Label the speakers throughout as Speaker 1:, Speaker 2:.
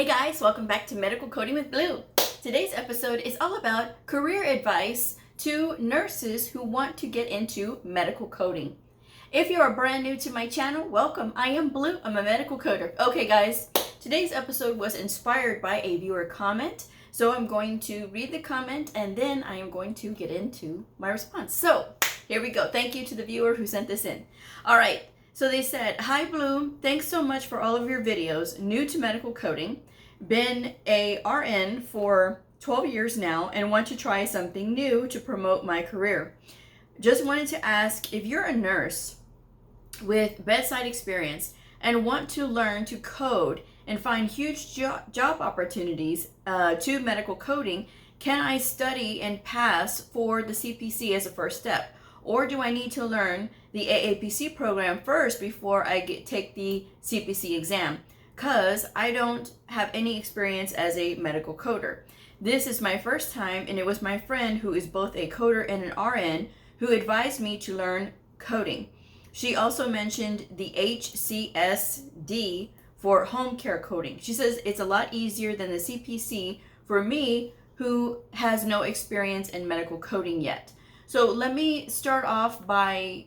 Speaker 1: Hey guys, welcome back to Medical Coding with Blue. Today's episode is all about career advice to nurses who want to get into medical coding. If you are brand new to my channel, welcome. I am Blue. I'm a medical coder. Okay guys, today's episode was inspired by a viewer comment. So I'm going to read the comment and then I am going to get into my response. So here we go. Thank you to the viewer who sent this in. All right. So they said, "Hi Blue, thanks so much for all of your videos. New to medical coding, been a RN for 12 years now and want to try something new to promote my career. Just wanted to ask if you're a nurse with bedside experience and want to learn to code and find huge job opportunities to medical coding, can I study and pass for the CPC as a first step? Or do I need to learn the AAPC program first before I take the CPC exam? Because I don't have any experience as a medical coder. This is my first time, and it was my friend who is both a coder and an RN who advised me to learn coding. She also mentioned the HCSD for home care coding. She says it's a lot easier than the CPC for me who has no experience in medical coding yet." So let me start off by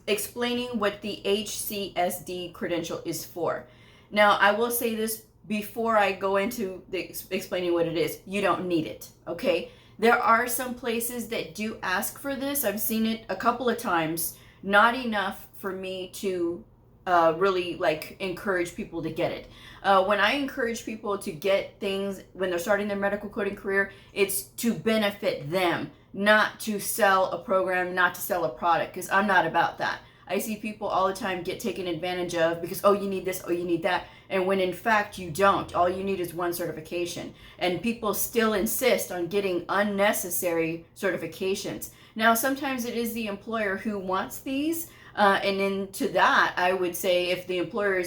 Speaker 1: explaining what the HCSD credential is for. Now, I will say this before I go into explaining what it is. You don't need it, okay? There are some places that do ask for this. I've seen it a couple of times. Not enough for me to really encourage people to get it. When I encourage people to get things when they're starting their medical coding career, it's to benefit them, not to sell a program, not to sell a product, because I'm not about that. I see people all the time get taken advantage of because, oh, you need this, oh, you need that. And when in fact you don't. All you need is one certification. And people still insist on getting unnecessary certifications. Now, sometimes it is the employer who wants these. And then to that, I would say if the employer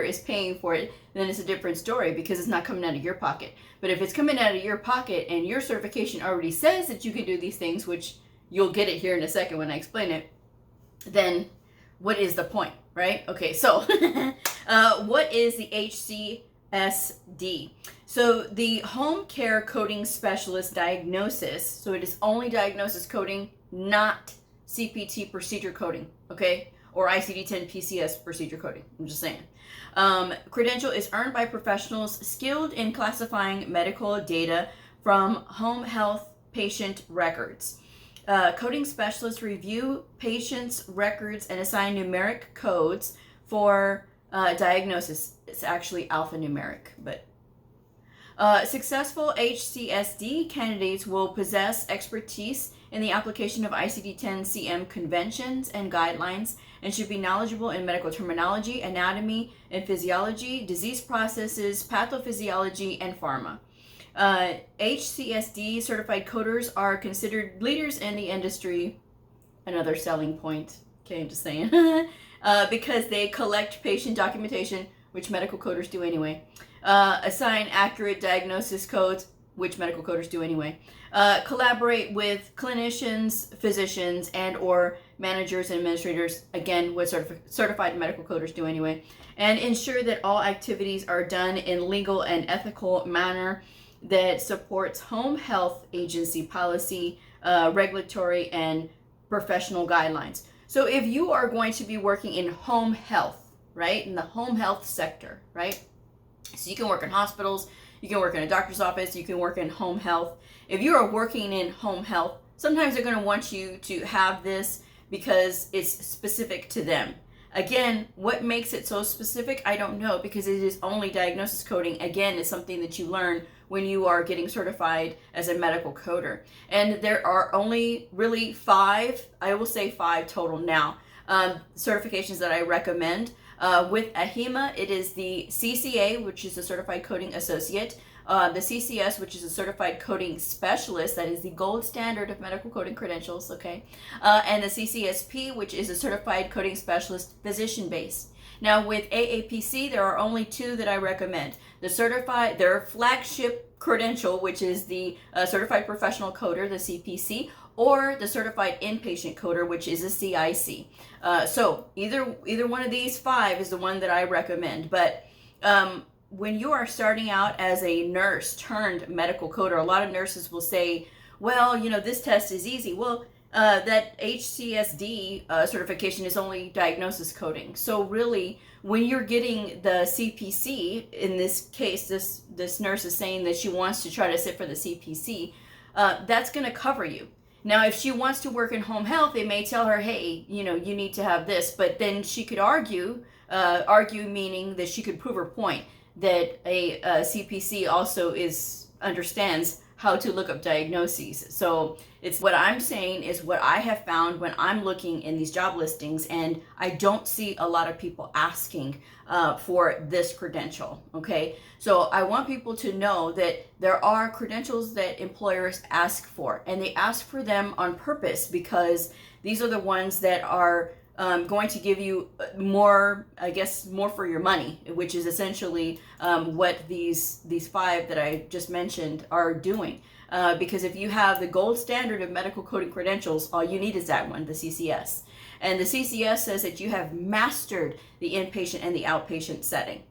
Speaker 1: is paying for it, then it's a different story because it's not coming out of your pocket. But if it's coming out of your pocket and your certification already says that you can do these things, which you'll get it here in a second when I explain it, then what is the point, right? Okay, so what is the HCSD? So the home care coding specialist diagnosis, so it is only diagnosis coding, not CPT procedure coding, okay? Or ICD-10 PCS procedure coding, I'm just saying. Credential is earned by professionals skilled in classifying medical data from home health patient records. Coding specialists review patients' records and assign numeric codes for diagnosis. It's actually alphanumeric, but successful HCSD candidates will possess expertise in the application of ICD-10 CM conventions and guidelines and should be knowledgeable in medical terminology, anatomy and physiology, disease processes, pathophysiology, and pharma. HCSD certified coders are considered leaders in the industry. Another selling point, okay, I'm just saying, because they collect patient documentation, which medical coders do anyway, assign accurate diagnosis codes, which medical coders do anyway, collaborate with clinicians, physicians, and or managers and administrators, again, what certified medical coders do anyway, and ensure that all activities are done in legal and ethical manner that supports home health agency policy, regulatory, and professional guidelines. So if you are going to be working in home health, right, in the home health sector, right, so you can work in hospitals, you can work in a doctor's office, you can work in home health. If you are working in home health, sometimes they're going to want you to have this because it's specific to them. Again, what makes it so specific, I don't know, because it is only diagnosis coding. Again, it's something that you learn when you are getting certified as a medical coder. And there are only really 5, I will say 5 total now, certifications that I recommend. With AHIMA, it is the CCA, which is a Certified Coding Associate, the CCS, which is a Certified Coding Specialist, that is the gold standard of medical coding credentials, okay, and the CCSP, which is a Certified Coding Specialist physician-based. Now with AAPC, there are only 2 that I recommend. Their flagship credential, which is the Certified Professional Coder, the CPC, or the Certified Inpatient Coder, which is a CIC. So either one of these 5 is the one that I recommend. But when you are starting out as a nurse turned medical coder, a lot of nurses will say, well, this test is easy. Well, that HCS-D certification is only diagnosis coding. So really, when you're getting the CPC, in this case, this nurse is saying that she wants to try to sit for the CPC, that's going to cover you. Now, if she wants to work in home health, they may tell her, hey, you need to have this, but then she could argue meaning that she could prove her point that a CPC also understands how to look up diagnoses. So it's what I'm saying is what I have found when I'm looking in these job listings, and I don't see a lot of people asking for this credential. Okay, so I want people to know that there are credentials that employers ask for, and they ask for them on purpose because these are the ones that are going to give you more, I guess, more for your money, which is essentially what these 5 that I just mentioned are doing. Because if you have the gold standard of medical coding credentials, all you need is that one, the CCS. And the CCS says that you have mastered the inpatient and the outpatient setting.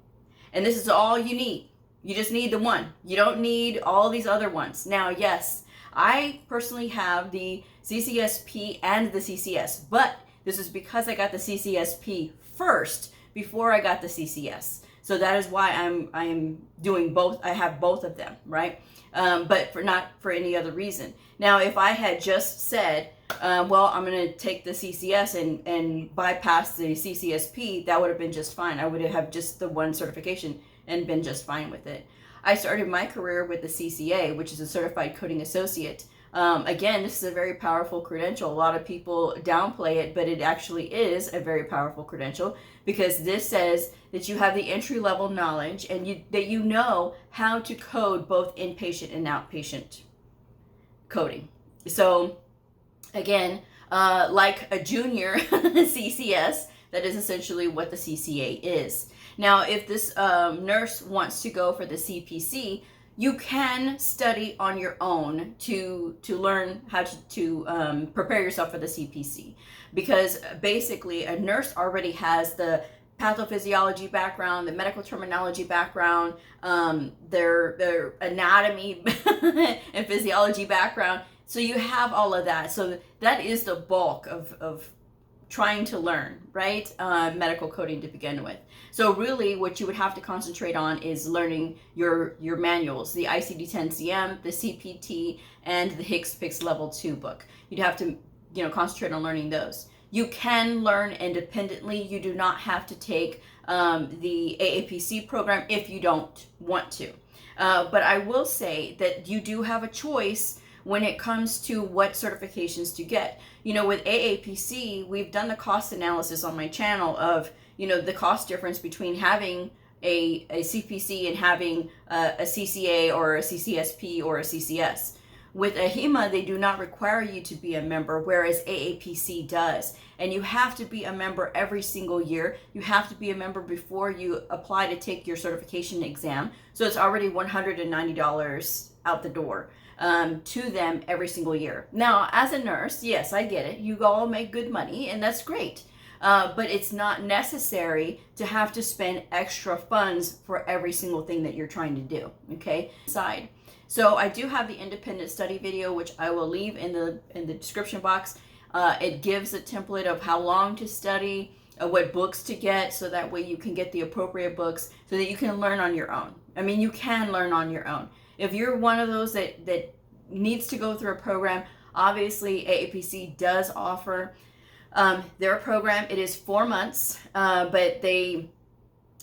Speaker 1: And this is all you need. You just need the one. You don't need all these other ones. Now, yes, I personally have the CCSP and the CCS, but this is because I got the CCSP first before I got the CCS. So that is why I'm doing both. I have both of them, right? But not for any other reason. Now, if I had just said, well, I'm going to take the CCS and bypass the CCSP, that would have been just fine. I would have just the one certification and been just fine with it. I started my career with the CCA, which is a Certified Coding Associate. Again, this is a very powerful credential. A lot of people downplay it, but it actually is a very powerful credential because this says that you have the entry-level knowledge and that you know how to code both inpatient and outpatient coding. So again, like a junior CCS, that is essentially what the CCA is. Now, if this nurse wants to go for the CPC, you can study on your own to learn how to prepare yourself for the CPC, because basically a nurse already has the pathophysiology background, the medical terminology background, their anatomy and physiology background. So you have all of that. So that is the bulk of trying to learn, right? Medical coding to begin with. So really what you would have to concentrate on is learning your manuals, the ICD-10-CM, the CPT, and the HCPCS Level 2 book. You'd have to, concentrate on learning those. You can learn independently. You do not have to take the AAPC program if you don't want to. But I will say that you do have a choice when it comes to what certifications to get. With AAPC, we've done the cost analysis on my channel of, the cost difference between having a CPC and having a CCA or a CCSP or a CCS. With AHIMA, they do not require you to be a member, whereas AAPC does. And you have to be a member every single year. You have to be a member before you apply to take your certification exam. So it's already $190 out the door to them every single year. Now, as a nurse, yes, I get it. You all make good money, and that's great. But it's not necessary to have to spend extra funds for every single thing that you're trying to do, okay? Side. So I do have the independent study video, which I will leave in the description box. It gives a template of how long to study, what books to get, so that way you can get the appropriate books so that you can learn on your own. I mean, you can learn on your own. If you're one of those that needs to go through a program, obviously AAPC does offer their program. It is 4 months, but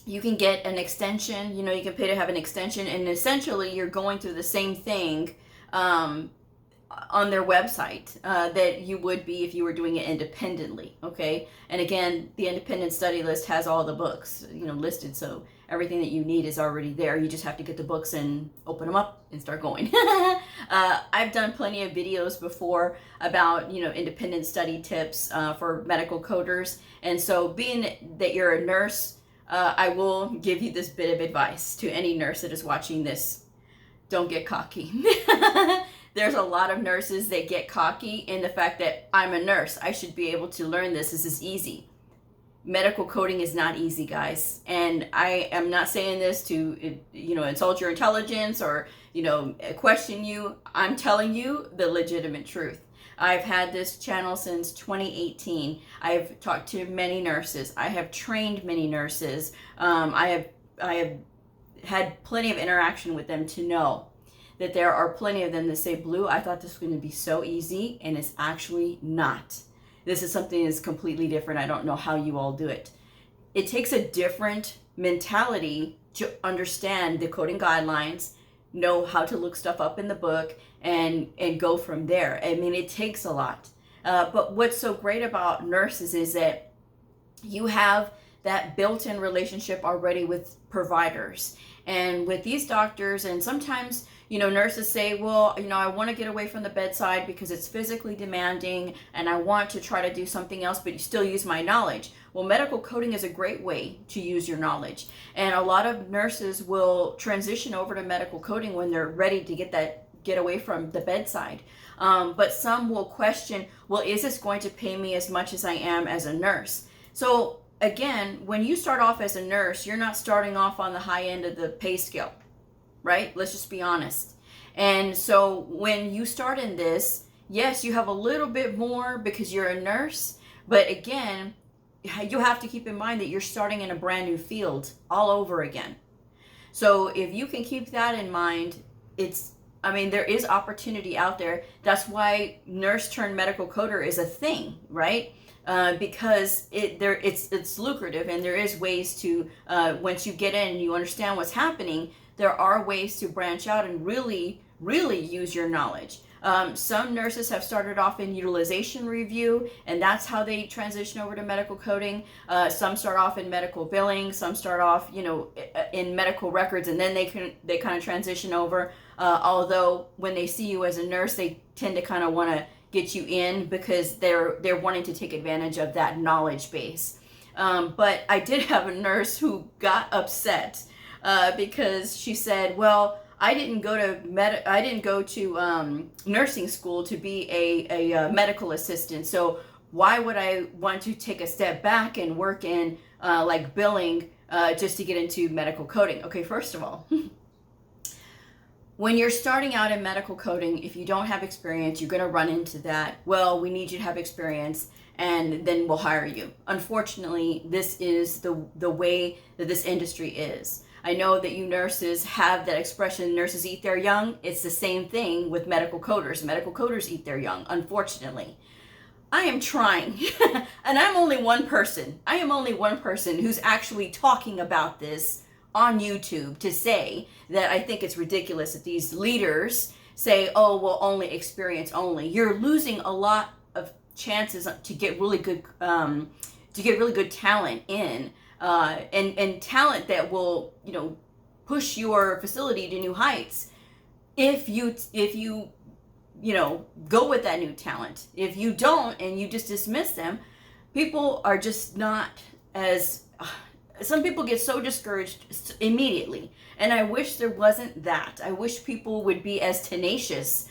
Speaker 1: you can get an extension. You can pay to have an extension, and essentially you're going through the same thing on their website that you would be if you were doing it independently, okay? And again, the independent study list has all the books, listed, so everything that you need is already there. You just have to get the books and open them up and start going. I've done plenty of videos before about, independent study tips for medical coders, and so being that you're a nurse, I will give you this bit of advice to any nurse that is watching this. Don't get cocky. There's a lot of nurses that get cocky in the fact that I'm a nurse. I should be able to learn this. This is easy. medical coding is not easy, guys. And I am not saying this to, insult your intelligence or, question you. I'm telling you the legitimate truth. I've had this channel since 2018. I've talked to many nurses. I have trained many nurses. I have had plenty of interaction with them to know that there are plenty of them that say, Bleu, I thought this was going to be so easy, and it's actually not. This is something that's completely different. I don't know how you all do it. It takes a different mentality to understand the coding guidelines, know how to look stuff up in the book, and go from there. I mean, it takes a lot. But what's so great about nurses is that you have that built-in relationship already with providers and with these doctors. And sometimes, nurses say, well, I want to get away from the bedside because it's physically demanding and I want to try to do something else, but you still use my knowledge. Well, medical coding is a great way to use your knowledge. And a lot of nurses will transition over to medical coding when they're ready to get away from the bedside. But some will question, well, is this going to pay me as much as I am as a nurse? So again, when you start off as a nurse, you're not starting off on the high end of the pay scale, right? Let's just be honest. And so when you start in this, yes, you have a little bit more because you're a nurse, but again, you have to keep in mind that you're starting in a brand new field all over again. So if you can keep that in mind, there is opportunity out there. That's why nurse turned medical coder is a thing, right? Because it's lucrative, and there is ways to, once you get in and you understand what's happening, there are ways to branch out and really, really use your knowledge. Some nurses have started off in utilization review, and that's how they transition over to medical coding. Some start off in medical billing, some start off, in medical records, and then they kind of transition over. Although when they see you as a nurse, they tend to kind of want to get you in because they're wanting to take advantage of that knowledge base. But I did have a nurse who got upset because she said, well, I didn't go to nursing school to be a medical assistant. So why would I want to take a step back and work in like billing just to get into medical coding? Okay, first of all, when you're starting out in medical coding, if you don't have experience, you're going to run into that. Well, we need you to have experience, and then we'll hire you. Unfortunately, this is the way that this industry is. I know that you nurses have that expression, nurses eat their young. It's the same thing with medical coders. Medical coders eat their young, unfortunately. I am trying, and I'm only one person. I am only one person who's actually talking about this on YouTube to say that I think it's ridiculous that these leaders say, oh, well, only experience only. You're losing a lot of chances to get really good talent in, and talent that will, push your facility to new heights. If you go with that new talent. If you don't and you just dismiss them, people are just not as, some people get so discouraged immediately. And I wish there wasn't that. I wish people would be as tenacious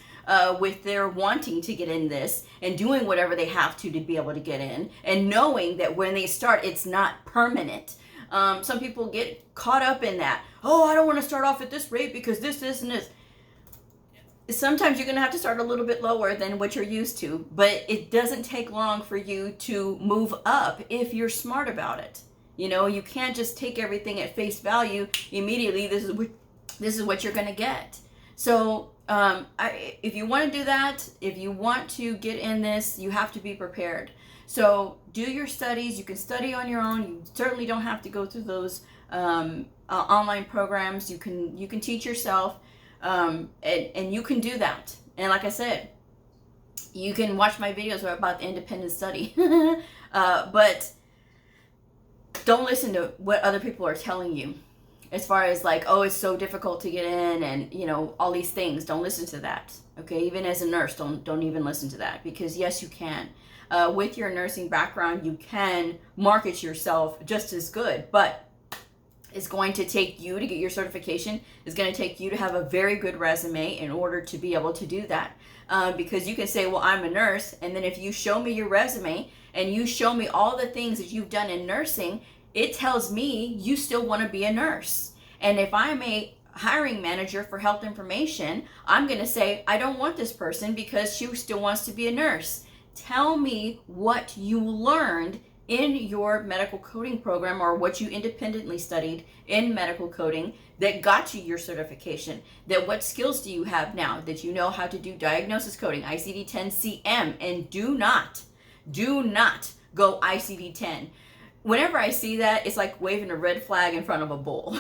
Speaker 1: with their wanting to get in this and doing whatever they have to be able to get in, and knowing that when they start, it's not permanent. Some people get caught up in that. Oh, I don't want to start off at this rate because this, and this. Sometimes you're going to have to start a little bit lower than what you're used to, but it doesn't take long for you to move up if you're smart about it. You can't just take everything at face value immediately. This is what you're going to get. So if you want to do that, if you want to get in this, you have to be prepared. So do your studies. You can study on your own. You certainly don't have to go through those online programs. You can teach yourself, and you can do that. And like I said, you can watch my videos about the independent study. But don't listen to what other people are telling you as far as like, oh, it's so difficult to get in, and all these things. Don't listen to that. Okay, even as a nurse, don't even listen to that, because yes, you can. With your nursing background, you can market yourself just as good, but it's going to take you to get your certification. It's going to take you to have a very good resume in order to be able to do that. Because you can say, well, I'm a nurse, and then if you show me your resume and you show me all the things that you've done in nursing, it tells me you still want to be a nurse. And if I'm a hiring manager for health information, I'm going to say, I don't want this person because she still wants to be a nurse. Tell me what you learned in your medical coding program, or what you independently studied in medical coding that got you your certification. That what skills do you have now that you know how to do diagnosis coding, ICD-10-CM, and do not go ICD-10. Whenever I see that, it's like waving a red flag in front of a bull.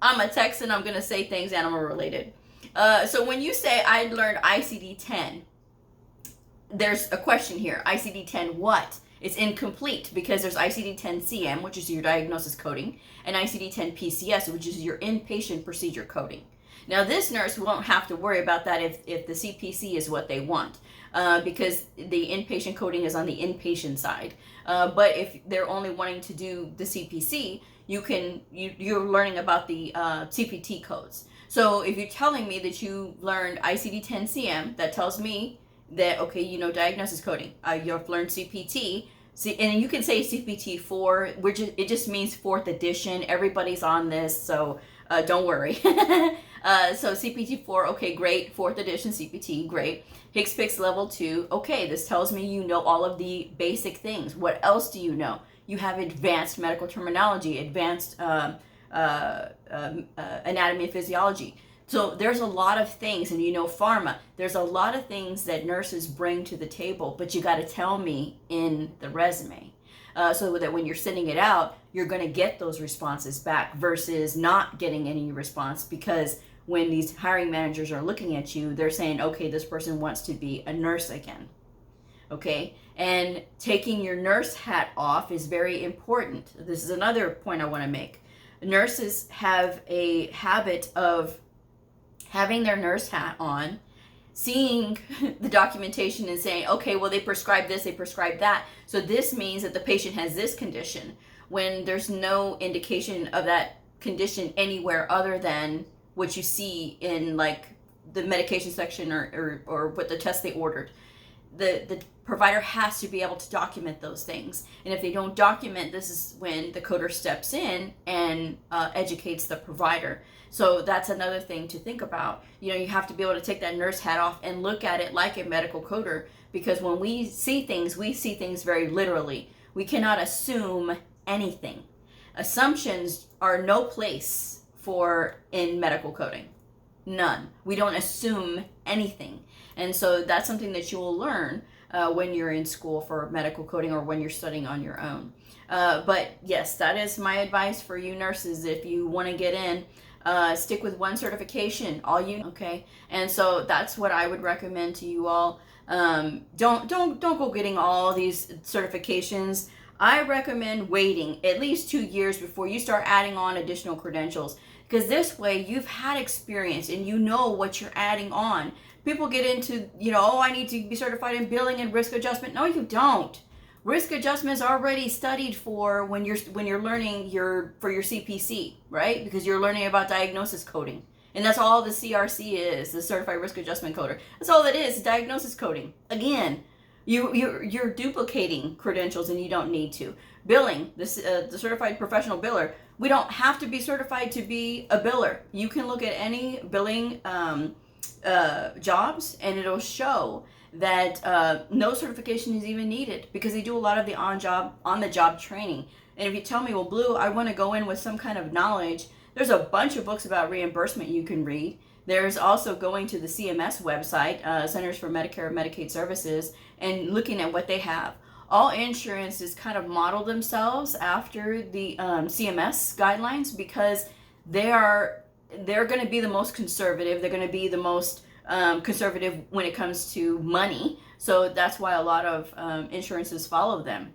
Speaker 1: I'm a Texan, I'm gonna say things animal related. So when you say I learned ICD-10, there's a question here. ICD-10 what? It's incomplete because there's ICD-10-CM, which is your diagnosis coding, and ICD-10-PCS, which is your inpatient procedure coding. Now, this nurse won't have to worry about that if the CPC is what they want, because the inpatient coding is on the inpatient side. But if they're only wanting to do the CPC, you're learning about the CPT codes. So if you're telling me that you learned ICD-10-CM, that tells me that, okay, you know diagnosis coding. You've learned CPT. And you can say CPT 4, which it just means 4th edition. Everybody's on this, so don't worry. So CPT 4, okay, great. 4th edition CPT, great. HCPCS level 2, okay, this tells me you know all of the basic things. What else do you know? You have advanced medical terminology, advanced anatomy and physiology. So there's a lot of things, and you know pharma, there's a lot of things that nurses bring to the table, but you got to tell me in the resume. So that when you're sending it out, you're going to get those responses back versus not getting any response, because when these hiring managers are looking at you, they're saying, okay, this person wants to be a nurse again. Okay, and taking your nurse hat off is very important. This is another point I want to make. Nurses have a habit of having their nurse hat on, seeing the documentation and saying, okay, well, they prescribed this, they prescribed that, so this means that the patient has this condition, when there's no indication of that condition anywhere other than what you see in like the medication section or what the test they ordered. The provider has to be able to document those things. And if they don't document, this is when the coder steps in and educates the provider. So that's another thing to think about. You know, you have to be able to take that nurse hat off and look at it like a medical coder, because when we see things very literally. We cannot assume anything. Assumptions are no place for in medical coding. None. We don't assume anything. And so that's something that you will learn when you're in school for medical coding or when you're studying on your own. But yes, that is my advice for you nurses. If you want to get in, stick with one certification, okay? And so that's what I would recommend to you all. Don't go getting all these certifications. I recommend waiting at least 2 years before you start adding on additional credentials, because this way you've had experience and you know what you're adding on. People get into, oh, I need to be certified in billing and risk adjustment. No, you don't. Risk adjustment is already studied for when you're learning for your CPC, right? Because you're learning about diagnosis coding. And that's all the CRC is, the Certified Risk Adjustment Coder. That's all it is, diagnosis coding. Again, you're duplicating credentials and you don't need to. Billing, the Certified Professional Biller, we don't have to be certified to be a biller. You can look at any billing jobs and it'll show that no certification is even needed, because they do a lot of the on-the-job training. And if you tell me, well, Blue, I want to go in with some kind of knowledge, there's a bunch of books about reimbursement you can read. There's also going to the CMS website, Centers for Medicare and Medicaid Services, and looking at what they have. All insurances kind of model themselves after the CMS guidelines, because they're going to be the most conservative. They're going to be the most conservative when it comes to money. So that's why a lot of insurances follow them.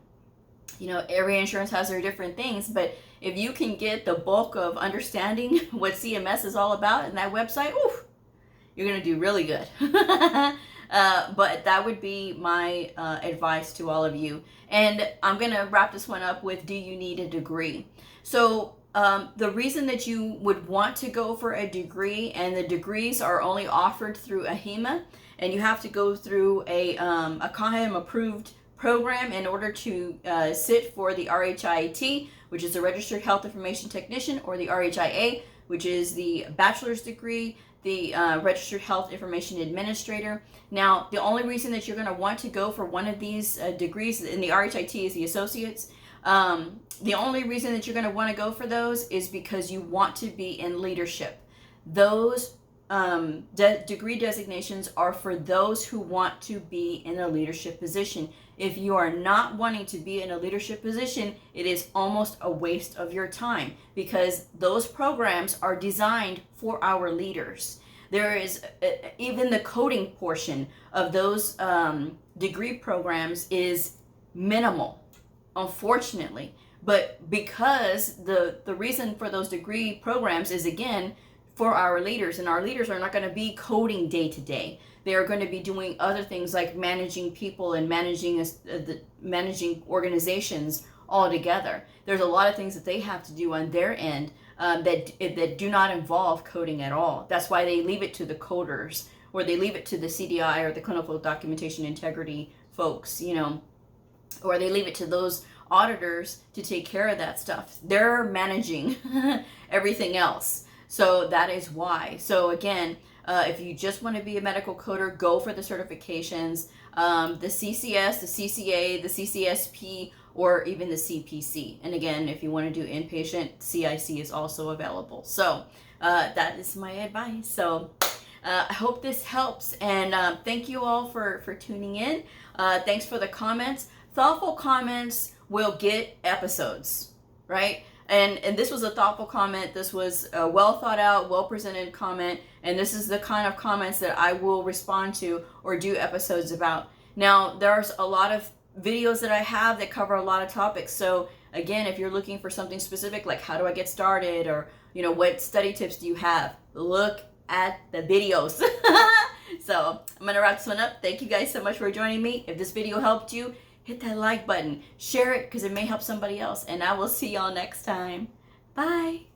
Speaker 1: Every insurance has their different things, but if you can get the bulk of understanding what CMS is all about in that website, oof, you're going to do really good. But that would be my advice to all of you. And I'm going to wrap this one up with, do you need a degree? So the reason that you would want to go for a degree, and the degrees are only offered through AHIMA, and you have to go through a CAHIM approved program in order to sit for the RHIT, which is the Registered Health Information Technician, or the RHIA, which is the bachelor's degree, the Registered Health Information Administrator. Now, the only reason that you're going to want to go for one of these degrees, in the RHIT is the associates, the only reason that you're going to want to go for those is because you want to be in leadership. Those degree designations are for those who want to be in a leadership position. If you are not wanting to be in a leadership position, it is almost a waste of your time, because those programs are designed for our leaders. There is even the coding portion of those degree programs is minimal, unfortunately. But because the reason for those degree programs is, again, for our leaders, and our leaders are not going to be coding day to day. They are going to be doing other things like managing people and managing organizations all together. There's a lot of things that they have to do on their end that do not involve coding at all. That's why they leave it to the coders, or they leave it to the CDI, or the clinical documentation integrity folks, you know, or they leave it to those auditors to take care of that stuff. They're managing everything else. So that is why. So again, if you just want to be a medical coder, go for the certifications, the CCS, the CCA, the CCSP, or even the CPC. And again, if you want to do inpatient, CIC is also available. So that is my advice. So I hope this helps, and thank you all for tuning in. Thanks for the comments. Thoughtful comments will get episodes, right? And this was a thoughtful comment. This was a well thought out, well presented comment. And this is the kind of comments that I will respond to or do episodes about. Now, there's a lot of videos that I have that cover a lot of topics. So again, if you're looking for something specific, like how do I get started, or, you know, what study tips do you have? Look at the videos. So I'm going to wrap this one up. Thank you guys so much for joining me. If this video helped you, hit that like button, share it, because it may help somebody else, and I will see y'all next time. Bye.